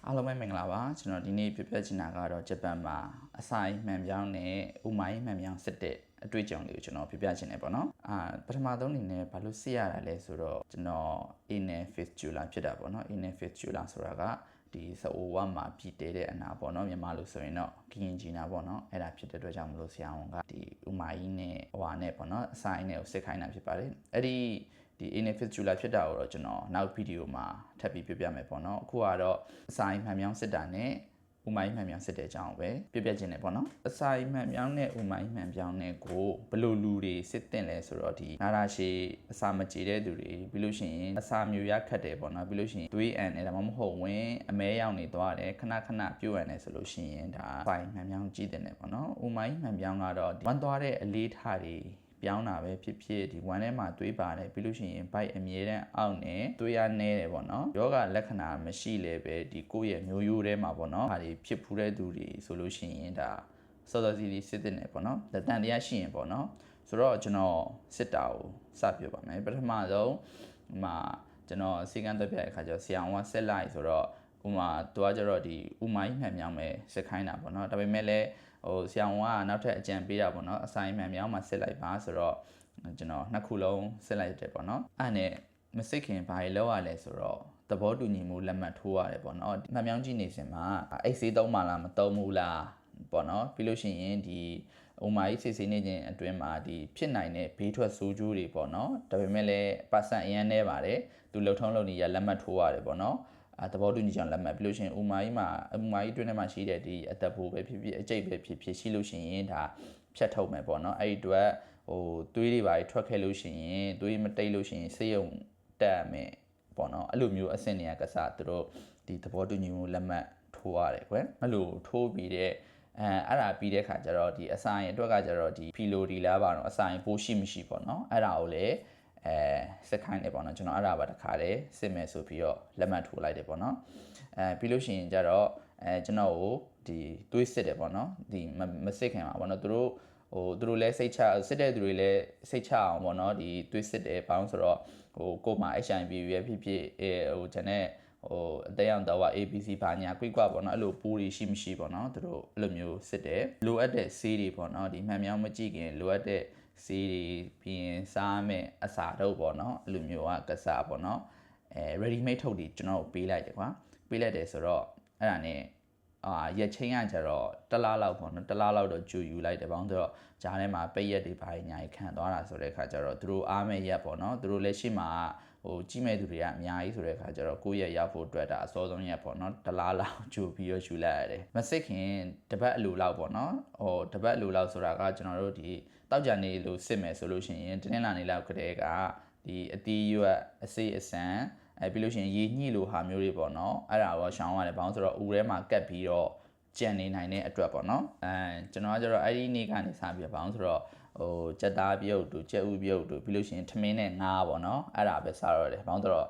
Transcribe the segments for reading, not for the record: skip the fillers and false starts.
အားလုံးပဲမင်္ဂလာပါကျွန်တော်ဒီနေ့ပြပြချင်တာကတော့ဂျပန်မှာအစာအိမ်မှန်ပြောင်းနဲ့ဥမိုင်းမှန်ပြောင်းစစ်တဲ့အတွေ့အကြုံလေးကိုကျွန်တော်ပြပြချင်တယ်ပေါ့နော်ပထမဆုံးအနေနဲ့ဘာလို့စစ်ရတာလဲဆိုတော့ကျွန်တော် anal fistula ဖြစ်တာပေါ့နော် anal fistula ဆိုတာကဒီစအိုဝါမှာပြည်တဲတဲ့အနာပေါ့နော်မြန်မာလိုဆိုရင်တော့ကရင်ဂျီနာပေါ့နော်အဲ့ဒါဖြစ်တဲ့အတွက်ကြောင့်မလို့ဆရာဝန်ကဒီဥမိုင်းနဲ့ဟွာနဲ့ပေါ့နော်အစာအိမ်နဲ့ကိုစစ်ခိုင်းတာဖြစ်ပါတယ်အဲ့ဒီanal fistula ဖြစ်တာကိုတော့ကျွန်တော်နောက်ဗီဒီယိုမှာထပ်ပြီးပြပြမယ်ပေါ့နော်အခုကတော့အစာအိမ်မှန်ပြောင်းစစ်တာနဲ့ဥမိုင်းမှန်ပြောင်းစစ်တဲ့အကြောင်းပဲပြပြခြင်းနဲ့ပေါ့နော်အစာအိမ်မှန်ပြောင်းနဲ့ဥမိုင်းမှန်ပြောင်းနဲ့ကိုဘယ်လိုလူတွေစစ်တင်လဲဆိုတော့ဒီနာရာရှည်အစာမကြေတဲ့သူတွေပြီးလို့ရှိရင်အစာမျိုးရခတ်တယ်ပေါ့နော်ပြီးလို့ရှိရင်သွေးအန်နဲ့ဒါမှမဟုတ်ဝင်အမဲရောက်နေသွားတယ်ခဏခဏပြုတ်အန်နေဆိုလို့ရှိရင်ဒါအစာအိမ်မှန်ပြောင်းကြည့်တယ်ပေါ့နော်ဥမိုင်းမှန်ပြောင်းကတော့ဝမ်းသွားတဲ့အလေးထားတွေပြောင်းတာပဲဖြစ်ဖြစ်ဒီဝမ်းထဲမှာသွေးပါတယ်ပြီးလို့ရှိရင်ဘိုက်အမြဲတမ်းအောက်နေသွေးရနေတယ်ပေါ့နော်ယောဂလက္ခဏာမရှိလဲပဲဒီကိုယ့်ရဲ့မျိုးရိုးထဲမှာပေါ့နော်ဒါတွေဖြစ်ဖူးတဲ့သူတွေဆိုလို့ရှိရင်ဒါစောစောစီးစီးစစ်တဲ့နေပေါ့နော်တန်တရားရှိရင်ပေါ့နော်ဆိုတော့ကျွန်တော်စစ်တာကိုစပြပါမယ်ပထမဆုံးဒီမှာကျွန်တော်စီကံတက်ပြတဲ့အခါကျတော့ဆရာဝန်ကဆက်လိုက်ဆိုတော့ဥမာသူကကျတော့ဒီဥမိုင်းမှန်မြောင်းမယ်စစ်ခိုင်းတာပေါ့နော်ဒါပေမဲ့လည်းဆရာဝန်ကနောက်ထပ်အကြံပေးတာပေါ့နော်အဆိုင်မှန်မြောင်းမှာစစ်လိုက်ပါဆိုတော့ကျွန်တော်နှစ်ခုလုံးစစ်လိုက်တယ်ပေါ့နော်အဲ့နဲ့မစစ်ခင်ဘာတွေလောက်ရလဲဆိုတော့သဘောတူညီမှုလက်မှတ်ထိုးရတယ်ပေါ့နော်မှန်မြောင်းကြည့်နေစင်မှာအိတ်ဆေးသုံးပါလားမသုံးဘူးလားပေါ့နော်ပြီးလို့ရှိရင်ဒီဥမာကြီးစစ်ဆေးနေခြင်းအတွင်းမှာဒီဖြစ်နိုင်တဲ့ဘေးထွက်ဆိုးကျိုးတွေပေါ့နော်ဒါပေမဲ့လည်းပါစံအရန်နေပါတယ်သူလှုပ်ထုံးလုပ်နေရလက်မှတ်ထိုးရတယ်ပေါ့နော်သဘောတူညီကြောင်လက်မှတ်ပြီးလို့ရှိရင်ဥမာကြီးအတွင်းထဲမှာရှိတဲ့ဒီအသက်ဖို့ပဲဖြစ်ဖြစ်အကျိတ်ပဲဖြစ်ဖြစ်ရှိလို့ရှိရင်ဒါဖြတ်ထုတ်မယ်ပေါ့နော်အဲ့ဒီအတွက်သွေးတွေပါထွက်ခဲ့လို့ရှိရင်သွေးမတိတ်လို့ရှိရင်ဆေးရုံတက်မယ်ပေါ့နော်အဲ့လိုမျိုးအဆင့်နေရကစားသူတို့ဒီသဘောတူညီမှုလက်မှတ်ထိုးရတယ်ကွယ်အဲ့လိုထိုးပြီးတဲ့အဲ့ဒါပြီးတဲ့ခါကျတော့ဒီအစာရင်အတွက်ကကျတော့ဒီဖီလိုဒီလာပါတော့အစာရင်ပိုးရှိမရှိပေါ့နော်အဲ့ဒါကိုလည်းစစ်ခိုင်းတယ်ပေါ့နော်ကျွန်တော်အဲ့ဒါပါတခါတည်းစစ်မယ်ဆိုပြီးတော့လက်မှတ်ထိုးလိုက်တယ်ပေါ့နော်ပြီးလို့ရှိရင်ကျတော့ကျွန်တော်ကိုဒီသွေးစစ်တယ်ပေါ့နော်ဒီမစစ်ခင်ပါပေါ့နော်သူတို့လည်းစိတ်ချစစ်တဲ့သူတွေလည်းစိတ်ချအောင်ပေါ့နော်ဒီသွေးစစ်တယ်ဘာလို့ဆိုတော့ကို့မှာ HIV ရဖြစ်ဖြစ်ဂျန်နဲ့အသေးအောင်တော့ ABC ဘာညာကွိကွာပေါ့နော်အဲ့လိုပိုးတွေရှိမရှိပေါ့နော်သူတို့အဲ့လိုမျိုးစစ်တယ်လိုအပ်တဲ့ဆေးတွေပေါ့နော်ဒီမှန်မြောင်းမကြည့်ခင်လိုအပ်တဲ့ဆေးတွေပြီးရင်စားမယ်အစာတော့ပေါ့နော်အဲ့လိုမျိုးကစားပေါ့နော်ready made ထုတ်တွေကျွန်တော်ပေးလိုက်တယ်ကွာပေးလိုက်တယ်ဆိုတော့အဲ့ဒါနဲ့ရက်ချင်းကကျတော့တစ်လားလောက်ပေါ့နော်တစ်လားလောက်တော့ကြူယူလိုက်တယ်ဘာလို့ဆိုတော့ဂျားထဲမှာပိတ်ရက်တွေဘာညာကြီးခံသွားတာဆိုတဲ့အခါကျတော့သူတို့အားမဲ့ရက်ပေါ့နော်သူတို့လည်းရှိမှာကြီးမဲ့သူတွေကအများကြီးဆိုတဲ့အခါကျတော့ကိုယ့်ရက်ရောက်ဖို့အတွက်ဒါအစောဆုံးရက်ပေါ့နော်တစ်လားလောက်ကြူပြီးတော့ယူလိုက်ရတယ်မစစ်ခင်တပတ်အလိုလောက်ပေါ့နော်တပတ်အလိုလောက်ဆိုတာကကျွန်တော်တို့ဒီတောက်ကြနေလို့စစ်မယ်ဆိုလို့ရှိရင်တင်းလာနေလောက်ကတည်းကဒီအတီးရွက်အစေးအစံပြီးလို့ရှိရင်ရေညှိလိုဟာမျိုးတွေပေါ့နော်အဲ့ဒါတော့ရှောင်းရတယ်ဘာလို့ဆိုတော့ဦးထဲမှာကတ်ပြီးတော့ကြံနေနိုင်တဲ့အတွက်ပေါ့နော်ကျွန်တော်ကကျတော့အဲ့ဒီနေ့ကနေစပြီးဘာလို့ဆိုတော့ကြက်သားပြုတ်တို့ကြက်ဥပြုတ်တို့ပြီးလို့ရှိရင်ထမင်းနဲ့ငါးပေါ့နော်အဲ့ဒါပဲစားရတယ်ဘာလို့ဆိုတော့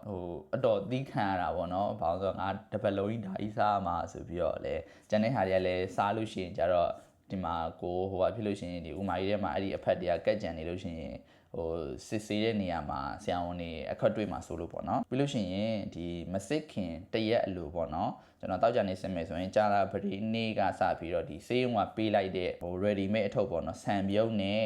အတော်သီးခံရတာပေါ့နော်ဘာလို့ဆိုတော့ငါတစ်ပတ်လုံးကြီးဓာကြီးစားမှာဆိုပြီးတော့လေကျန်တဲ့ဟာတွေကလည်းစားလို့ရှိရင်ကျတော့ဒီမှာကိုဘာဖြစ်လို့ရှိရင်ဒီဥမာကြီးထဲမှာအဲ့ဒီအဖက်တွေကကက်ကြံနေလို့ရှိရင်စစ်ဆေးတဲ့နေရာမှာဆရာဝန်တွေအခက်တွေ့မှာဆိုလို့ပေါ့နော်ပြီးလို့ရှိရင်ဒီမစစ်ခင်တရက်အလိုပေါ့နော်ကျွန်တော်တောက်ကြနေစစ်မယ်ဆိုရင်ကြာလာပရိနေ့ကစပြီးတော့ဒီဆေးရုံကပေးလိုက်တဲ့ready made အထုပ်ပေါ့နော်ဆံပြုံးနဲ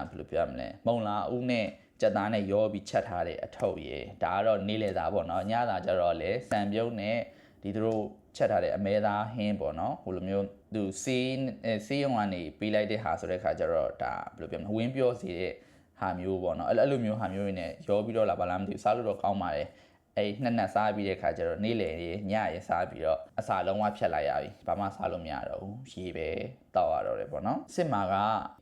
့ဘယ်လိုပြောရမလဲမုံလာဦးနဲ့ကြက်သားနဲ့ရောပြီးချက်ထားတဲ့အထုပ်ရေဒါကတော့နေ့လည်သားပေါ့နော်ညသားကျတော့လေဆံပြုံးနဲ့ဒီတို့ချက်ထားတဲ့အမဲသားဟင်းပေါ့နော်ဟိုလိုမျိုးသူဆေးရုံကနေပေးလိုက်တဲ့ဟာဆိုတဲ့ခါကျတော့ဒါဘယ်လိုပြောမလဲဝင်းပြောစီတဲ့ဟာမျိုးပေါ့နော်အဲ့လိုမျိုးဟာမျိုးတွေနဲ့ရောပြီးတော့လာပါလားမသိဘူးစားလို့တော့ကောင်းပါတယ်အဲ့နှစ်စားပြီးတဲ့ခါကျတော့နေ့လည်ညရစားပြီးတော့အစာလုံးဝဖြတ်လိုက်ရပြီဘာမှစားလို့မရတော့ဘူးရေပဲတောက်ရတော့တယ်ပေါ့နော်စစ်မှာက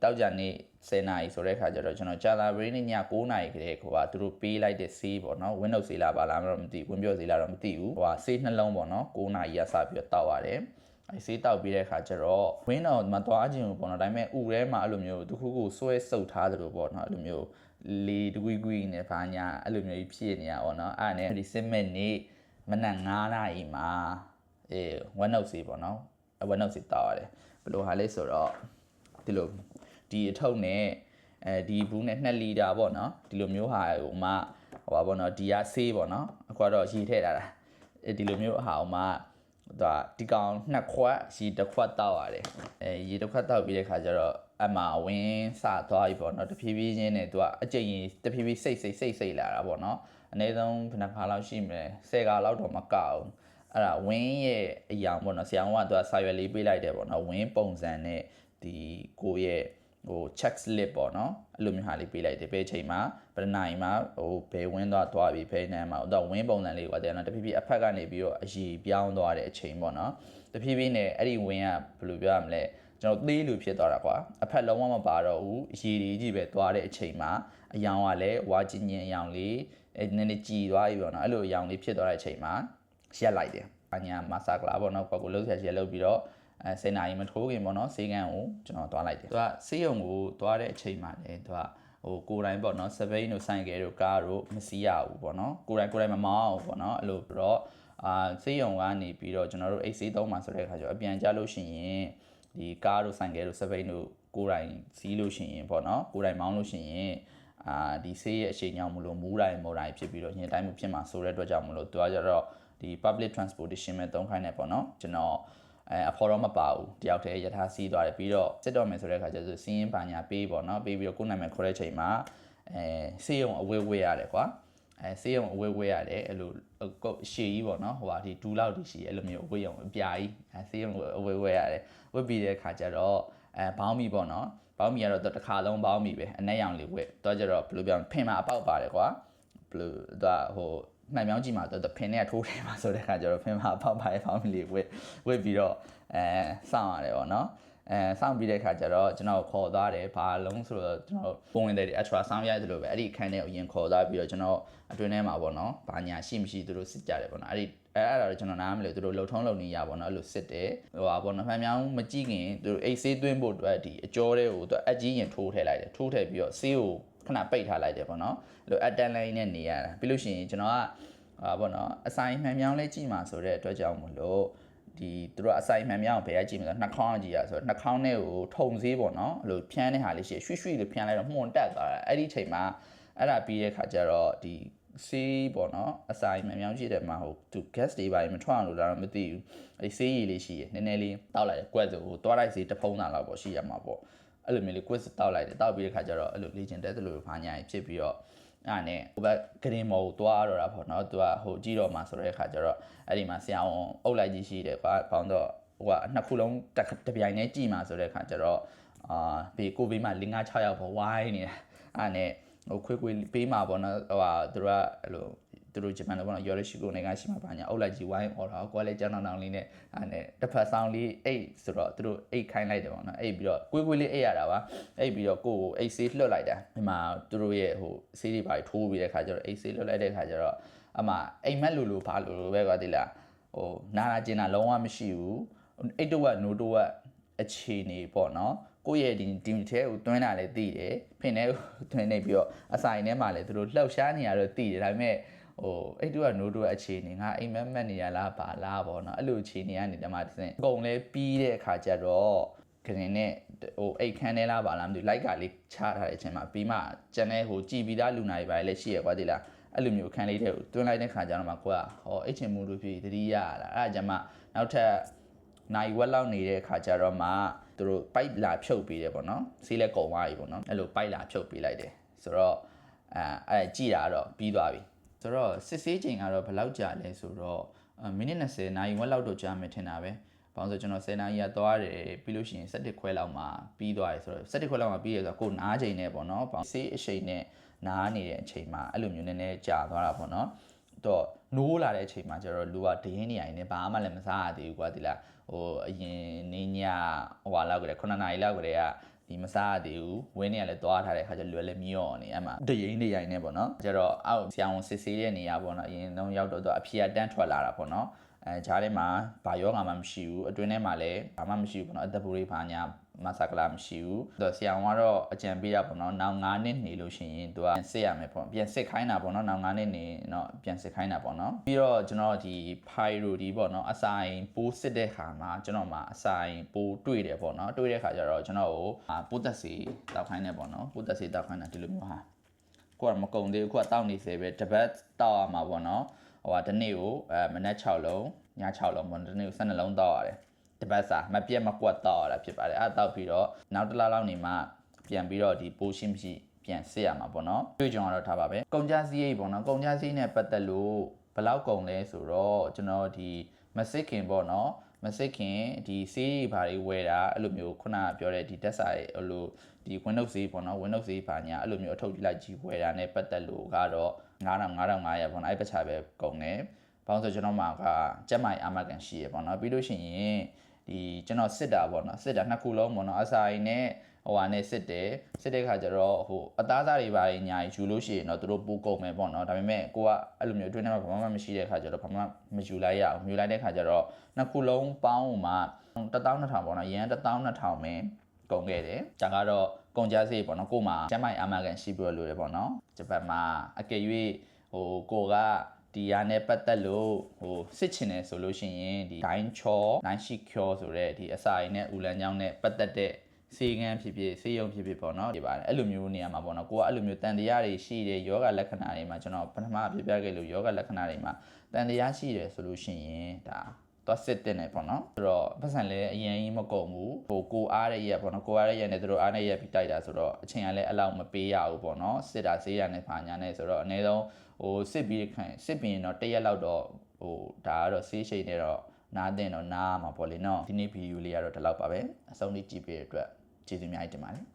တောက်ကြနေ10နာရီဆိုတဲ့ခါကျတော့ကျွန်တော်ကြာလာဘရင်းည9နာရီခတဲ့ကွာသူတို့ပေးလိုက်တဲ့ဆေးပေါ့နော်ဝင်းနှုတ်ဆေးလာပါလားမသိဘူးဝင်းပြောဆေးလာတော့မသိဘူးဟိုဆေးနှလုံးပေါ့နော်9နာရီရစားပြီးတော့တောက်ရတယ်အဲ့ဆေးတောက်ပြီးတဲ့အခါကျတော့ဝင်းတော့မသွားခြင်းဘူးပေါ့နော်ဒါပေမဲ့ဥထဲမှာအဲ့လိုမျိုးတခုခုဆွဲဆုပ်ထားသလိုပေါ့နော်အဲ့လိုမျိုးလေတကွီကွီနဲ့ဘာညာအဲ့လိုမျိုးဖြစ်နေရပေါ့နော်အဲ့နဲ့ဒီစစ်မဲ့နေမနက်9နာရီမှာဝမ်းနှုတ်ဆေးပေါ့နော်ဝမ်းနှုတ်ဆေးတောက်ရတယ်ဘယ်လိုဟာလဲဆိုတော့ဒီလိုဒီအထုပ်နဲ့ဒီဘူးနဲ့2လီတာပေါ့နော်ဒီလိုမျိုးဟာဟိုမှဟိုပါပေါ့နော်ဒီကဆေးပေါ့နော်အခုတော့ရေထည့်ထားတာဒီလိုမျိုးဟာဟိုမှ ဒီကောင်နှစ်ခွက်ရေတစ်ခွက်တောက်ရတယ်ရေတစ်ခွက်တောက်ပြီးတဲ့ခါကျတော့အမှဝင်းစသွားပြီပေါ့နော်တဖြည်းဖြည်းချင်းနဲ့သူကအကျိန်တဖြည်းဖြည်းစိတ်လာတာပေါ့နော်အနည်းဆုံးဘယ်နှခါလောက်ရှိမလဲ10ခါလောက်တော့မကအောင်အဲ့ဒါဝင်းရဲ့အရာပေါ့နော်ဆရာကသူကစာရွက်လေးပေးလိုက်တယ်ပေါ့နော်ဝင်းပုံစံနဲ့ဒီကိုရဲ့check slip ပေါ့နော်အဲ့လိုမျိုးဟာလေးပေးလိုက်တယ်ဘယ်ချိန်မှာဘယ်နိုင်မှာဘယ်ဝင်းသွားပြီဘယ်နိုင်မှာဝင်းပုံစံလေးကိုတည်းနော်တဖြည်းဖြည်းအဖက်ကနေပြီးတော့အရည်ပြောင်းသွားတဲ့အချိန်ပေါ့နော်တဖြည်းဖြည်းနဲ့အဲ့ဒီဝင်းကဘယ်လိုပြောရမလဲကျွန်တော်သေးလို့ဖြစ်သွားတာကွာအဖက်လုံးဝမပါတော့ဘူးအရည်ကြီးပဲသွားတဲ့အချိန်မှာအယောင်ကလည်းဝါချင်းချင်းအယောင်လေးနည်းနည်းကြည်သွားပြီပေါ့နော်အဲ့လိုအယောင်လေးဖြစ်သွားတဲ့အချိန်မှာရက်လိုက်တယ်အညာမဆာကလာပေါ့နော်ကိုလှုပ်ရှားလုပ်ပြီးတော့10နာရီမထိုးခင်ပေါ့နော်ဆေးကန်းကိုကျွန်တော်သွားလိုက်တယ်သူကဆေးရုံကိုသွားတဲ့အချိန်မှာလည်းသူကကိုယ်တိုင်ပေါ့နော်စပိန်တို့ဆိုင်ကယ်တို့ကားတို့မစီးရဘူးပေါ့နော်ကိုယ်တိုင်မမောင်းအောင်ပေါ့နော်အဲ့လိုပြီးတော့ဆေးရုံကနေပြီးတော့ကျွန်တော်တို့အိတ်ဆေးသုံးမှာဆိုတဲ့အခါကျတော့အပြန်ကြလို့ရှိရင်ဒီကားတို့ဆိုင်ကယ်တို့စပိန်တို့ကိုယ်တိုင်စီးလို့ရှိရင်ပေါ့နော်ကိုယ်တိုင်မောင်းလို့ရှိရင်ဒီဆေးရဲ့အချိန်ကြောင့်မလို့မူးတိုင်းမော်တိုင်းဖြစ်ပြီးတော့ညင်တိုင်းမှုဖြစ်မှာဆိုတဲ့အတွက်ကြောင့်မလို့သူကကြတော့ဒီ public transportation မဲ့သုံးခိုင်းနေပေါ့နော်ကျွန်တော်အဖော်တော့မပါဘူးတယောက်တည်းယထာစီးသွားတယ်ပြီးတော့စစ်တော့မယ်ဆိုတဲ့အခါကျတော့စီးရင်ပါညာပေးပေါ့နော်ပေးပြီးတော့ကိုယ်နာမည်ခေါ်တဲ့ချိန်မှာဆေးရုံအဝေးဝေးရတယ်ကွာဆေးရုံအဝေးဝေးရတယ်အဲ့လိုရှည်ကြီးပေါ့နော်ဟိုဟာဒီဒူလောက်ဒီရှည်အဲ့လိုမျိုးအဝေးရုံအပြာကြီးဆေးရုံအဝေးဝေးရတယ်ဝက်ပြီးတဲ့အခါကျတော့ဘောင်းမီပေါ့နော်ဘောင်းမီကတော့တစ်ခါလုံးဘောင်းမီပဲအနက်ရောင်လေးဝက်တော့ကျတော့ဘယ်လိုပြောဖင်မှာအပေါက်ပါတယ်ကွာဘယ်လိုဟိုမှန်မြောင်းကြည့်မှာတော့ဖင်နဲ့ထိုးတယ်မှာဆိုတဲ့ခါကျတော့ဖင်မှာအပေါက်ပါတယ်ဘောင်းမီလေးဝက်ပြီးတော့စောင့်ရတယ်ပေါ့နော်စောင့်ပြီးတဲ့ခါကျတော့ကျွန်တော်ခေါ်သွားတယ်ဘာလုံးဆိုတော့ကျွန်တော်ပုံဝင်တဲ့ extra sound ရတယ်လို့ပဲအဲ့ဒီအခန်းထဲကိုအရင်ခေါ်သွားပြီးတော့ကျွန်တော်အတွင်းထဲမှာပေါ့နော်ဘာညာရှိမရှိသူတို့စစ်ကြတယ်ပေါ့နော်အဲ့ဒါတော့ကျွန်တော်နားမလဲသူတို့လှုပ်ထုံးလုံနေရပေါ့နော်အဲ့လိုစစ်တယ်ဟိုပါပေါ့နော်မှန်မြောင်းမကြည့်ခင်သူတို့အိတ်ဆေးသွင်းဖို့အတွက်ဒီအကျော်တွေကိုသူအကြီးရင်ထိုးထည့်လိုက်တယ်ထိုးထည့်ပြီးတော့ဆေးကိုခဏပိတ်ထားလိုက်တယ်ပေါ့နော်အဲ့လိုအတန်လိုင်းနဲ့နေရတာပြီးလို့ရှိရင်ကျွန်တော်ကပေါ့နော်အဆိုင်မှန်မြောင်းလေးကြည့်မှာဆိုတဲ့အတွက်ကြောင့်မလို့ဒီသူတို့အဆိုင်မှန်မြောင်းဘယ်ကကြည့်မလဲနှာခေါင်းကြည့်ရဆိုတော့နှာခေါင်းနဲ့ကိုထုံဆေးပေါ့နော်အဲ့လိုဖြန်းတဲ့ဟာလေးရှိရွှေ့လို့ဖြန်းလိုက်တော့မှုန်တက်သွားတာအဲ့ဒီချိန်မှာအဲ့ဒါပြီးတဲ့ခါကျတော့ဒီဆေးပေါ့နော်အဆိုင်မှန်မြောင်းကြည့်တယ်မှာဟိုသူ gas တွေပါမထွက်အောင်လို့တော့မသိဘူးအဲ့ဆေးရည်လေးရှိရနည်းနည်းလေးတောက်လိုက်တယ်ကွက်ဆိုဟိုသွားလိုက်ဆေးတစ်ဖုံးသားလောက်ပေါ့ရှိရမှာပေါ့အဲ့လိုမျိုးလေးကွက်တောက်လိုက်တယ်တောက်ပြီးတဲ့ခါကျတော့အဲ့လိုလေ့ကျင့်တဲ့သလိုဘာညာဖြစ်ပြီးတော့အဲ့နဲ့ဟိုဘက်ကရင်မော်ကိုသွားတော့တာပေါ့နော်သူကဟိုကြည့်တော့မှာဆိုတဲ့အခါကျတော့အဲ့ဒီမှာဆရာဝန်အုပ်လိုက်ကြီးရှိတယ်ကွာပေါင်းတော့ဟိုကနှစ်ခုလုံးတပြိုင်တည်းကြည့်မှာဆိုတဲ့အခါကျတော့ဘေးကိုဘေးမှာ5 6ယောက်ပေါ့ဝိုင်းနေတာအဲ့နဲ့ဟိုခွေးပေးမှာပေါ့နော်ဟိုသူတို့ကအဲ့လိုသူတို့ဂျပန်လိုပေါ့နော်ရော်ရရှိကိုနေကရှိမှာပါညာအုပ်လိုက်ကြီးဝိုင်းអော်တာကိုလည်းကြောင်းတောင်လေးနဲ့အဲ့နဲ့တစ်ဖက်ဆောင်လေးအိတ်ဆိုတော့သူတို့အိတ်ခိုင်းလိုက်တယ်ပေါ့နော်အိတ်ပြီးတော့ကွေးလေးအိတ်ရတာပါအိတ်ပြီးတော့ကိုအိတ်ဆေးလွှတ်လိုက်တာဒီမှာသူတို့ရဲ့ဟိုဆေးတွေပါထိုးပြီးတဲ့ခါကျတော့အိတ်ဆေးလွှတ်လိုက်တဲ့ခါကျတော့အမှအိမ်မက်လိုဘာလိုပဲကွာဒီလားဟိုနာကျင်တာလုံးဝမရှိဘူးအိတ်တော့နိုးတော့အခြေအနေပေါ့နော်ကိုယ့်ရဲ့ဒီထဲကိုတွင်းတာလည်းသိတယ်ဖင်ထဲကိုတွင်းနေပြီးတော့အဆိုင်ထဲမှာလည်းသူတို့လှောက်ရှားနေရတော့သိတယ်ဒါပေမဲ့ဟိုအိတ်တူကနိုးတူအခြေအနေငါအိမ်မက်မက်နေရလားပါလားပေါ့နော်အဲ့လိုအခြေအနေကနေတမတစ်စင်အကုန်လဲပြီးတဲ့အခါကျတော့ခရင်နဲ့ဟိုအိတ်ခန်းထဲလားပါလားမသိဘူးလိုက်ကလေးချထားတဲ့အချိန်မှာပြီးမှကျန်တဲ့ဟိုကြည်ပြီးသားလူနာတွေပါလည်းရှိရကွာဒီလားအဲ့လိုမျိုးခန်းလေးတဲ့ကိုတွင်းလိုက်တဲ့ခါကျတော့မှကိုကဟောအိတ်ချင်မှုလို့ဖြစ်တတိယလာအဲ့ဒါကြမှာနောက်ထပ်နိုင်ဝက်လောက်နေတဲ့ခါကျတော့မှသူတို့ပိုက်လာဖြုတ်ပေးတယ်ပေါ့နော်ဆေးလက်ကုံသွားပြီပေါ့နော်အဲ့လိုပိုက်လာဖြုတ်ပေးလိုက်တယ်ဆိုတော့အဲ့ကြည်တာတော့ပြီးသွားပြီဆိုတော့စစ်ဆေးချိန်ကတော့ဘယ်လောက်ကြာလဲဆိုတော့မိနစ်20နာရီဝက်လောက်တော့ကြာမယ်ထင်တာပဲဘာလို့ဆိုကျွန်တော်10နာရီကသွားတယ်ပြီးလို့ရှိရင်17ခွဲလောက်မှာပြီးသွားတယ်ဆိုတော့17ခွဲလောက်မှာပြီးရဆိုတော့ကိုနားချိန်နဲ့ပေါ့နော်ဆေးအချိန်နဲ့နားနေတဲ့အချိန်မှာအဲ့လိုမျိုးနည်းနည်းကြာသွားတာပေါ့နော်တော့နိုးလာတဲ့အချိန်မှာကျတော့လူကဒင်းနေရရင်လည်းဘာမှလည်းမစားရသေးဘူးကွာဒီလားဟိုအရင်နေညဟိုဟာလောက်ကြတဲ့9နာရီလောက်ကြတဲ့ကဒီမစားရသေးဘူးဝင်းနေရလဲသွားထားတဲ့ခါကျလွယ်လည်းမျော့နေအမှဒရင်နေရိုင်နေပေါ့နော်ကျတော့အောက်ဆရာဝန်စစ်ဆေးတဲ့နေရာပေါ့နော်အရင်တော့ရောက်တော့အဖြေတန်းထွက်လာတာပေါ့နော်ဂျားထဲမှာဘာယောဂါမှမရှိဘူးအတွင်းထဲမှာလည်းဘာမှမရှိဘူးပေါ့နော်အသက်ပူတွေဘာညာမဆာကလာမရှိဘူးတော့ဆရာဝန်ကတော့အကြံပေးတာပေါ့နော်နောက်9နှစ်နေလို့ရှိရင်သူကစစ်ရမယ်ပေါ့ပြန်စစ်ခိုင်းတာပေါ့နော်နောက်9နှစ်နေတော့ပြန်စစ်ခိုင်းတာပေါ့နော်ပြီးတော့ကျွန်တော်ဒီ pyro ဒီပေါ့နော်အဆိုင်ပိုးစစ်တဲ့ခါမှာကျွန်တော်မှာအဆိုင်ပိုးတွေ့တယ်ပေါ့နော်တွေ့တဲ့ခါကျတော့ကျွန်တော်ကိုပိုးသက်စီတောက်ခိုင်းတယ်ပေါ့နော်ပိုးသက်စီတောက်ခိုင်းတာဒီလိုမျိုးဟာကိုကမကုံသေးဘူးကိုကတောက်နေစေပဲတပတ်တောက်ရမှာပေါ့နော်ဟိုကဒီနေ့ကိုမနက်6လုံး ည6လုံးပေါ့ဒီနေ့12လုံးတောက်ရတယ်တပတ်စာမပြတ်မကွက်တောက်ရတာဖြစ်ပါတယ်အဲ့တောက်ပြီးတော့နောက်တစ်လလောက်နေမှပြန်ပြီးတော့ဒီပိုးရှင်းမရှိပြန်စစ်ရမှာပေါ့နော်တွေ့ကြုံတော့ထားပါပဲကုန်ကြစည်းရိတ်ပေါ့နော်ကုန်ကြစည်းနဲ့ပတ်သက်လို့ဘယ်လောက်ကုန်လဲဆိုတော့ကျွန်တော်ဒီမစစ်ခင်ပေါ့နော်မစစ်ခင်ဒီဆေးဘာတွေဝယ်တာအဲ့လိုမျိုးခုနကပြောတဲ့ဒီတက်စာရဲ့အဲ့လိုဒီ Windows ဆေးပေါ့နော် Windows ဆေးဘာညာအဲ့လိုမျိုးအထုပ်ကြီးလိုက်ကြီးဝယ်တာနဲ့ပတ်သက်လို့ကတော့9500ပေါ့နော်အဲ့ပတ်ချာပဲကုန်တယ်ဘာလို့ဆိုကျွန်တော်မှာကကျက်မိုင်အာမကန်ရှိရပေါ့နော်ပြီးလို့ရှိရင်ဒီကျွန်တော်စစ်တာပေါ့နော်စစ်တာနှစ်ခုလုံးပေါ့နော်အစာအိမ်နဲ့ဟိုဟာနဲ့စစ်တဲ့ခါကျတော့ဟိုအသားစားတွေပါညာယူလို့ရှိရင်တော့သူတို့ပူကုန်မယ်ပေါ့နော်ဒါပေမဲ့ကိုကအဲ့လိုမျိုးအတွင်းထဲမှာဘာမှမရှိတဲ့ခါကျတော့ဘာမှမယူလိုက်ရအောင်ယူလိုက်တဲ့ခါကျတော့နှစ်ခုလုံးပေါင်းမှ12000ပေါ့နော်ရန်12000ပဲကုန်ခဲ့တယ်ဒါကတော့ကုန်ကြစေးပေါ့နော်ကိုမှကျမ်းမိုင်အာမကန်ရှိပြီးလို့ရပေါ့နော်ဂျပန်မှာအကယ်၍ဟိုကိုကဒီရနဲ့ပတ်သက်လို့ဟိုစစ်ချင်တယ်ဆိုလို့ရှိရင်ဒီဒိုင်းချောနိုင်ရှိချောဆိုတဲ့ဒီအစာအိမ်နဲ့ဦးလန်းချောင်းနဲ့ပတ်သက်တဲ့စေကန်းဖြစ်ဖြစ်စေယုံဖြစ်ဖြစ်ပေါ့နော်ဒီပါတယ်အဲ့လိုမျိုးနေရာမှာပေါ့နော်ကိုကအဲ့လိုမျိုးတန်တရားတွေရှိတယ်ယောဂလက္ခဏာတွေမှာကျွန်တော်ပထမပြပြခဲ့လို့ယောဂလက္ခဏာတွေမှာတန်တရားရှိတယ်ဆိုလို့ရှိရင်ဒါသွားစစ်တင်နေပေါ့နော်ဆိုတော့ပတ်စံလည်းအရင်ကြီးမကုန်ဘူးဟိုကိုအားတဲ့ရက်ပေါ့နော်ကိုအားတဲ့ရက်နဲ့သူတို့အားတဲ့ရက်ပြီးတိုက်တာဆိုတော့အချိန်ကလည်းအလောက်မပေးရဘူးပေါ့နော်စစ်တာဆေးရနဲ့ပါညာနဲ့ဆိုတော့အနည်းဆုံးဟိုစစ်ပြီးရင်တော့တစ်ရက်လောက်တော့ဟိုဒါကတော့ဆေးရှိန်နေတော့နားတင်တော့နားမှာပေါ့လေနော်ဒီနေ့ဗီဒီယိုလေးကတော့ဒီလောက်ပါပဲအဆုံးလေးကြည့်ပေးတဲ့အတွက်ကျေးဇူးအများကြီးတင်ပါတယ်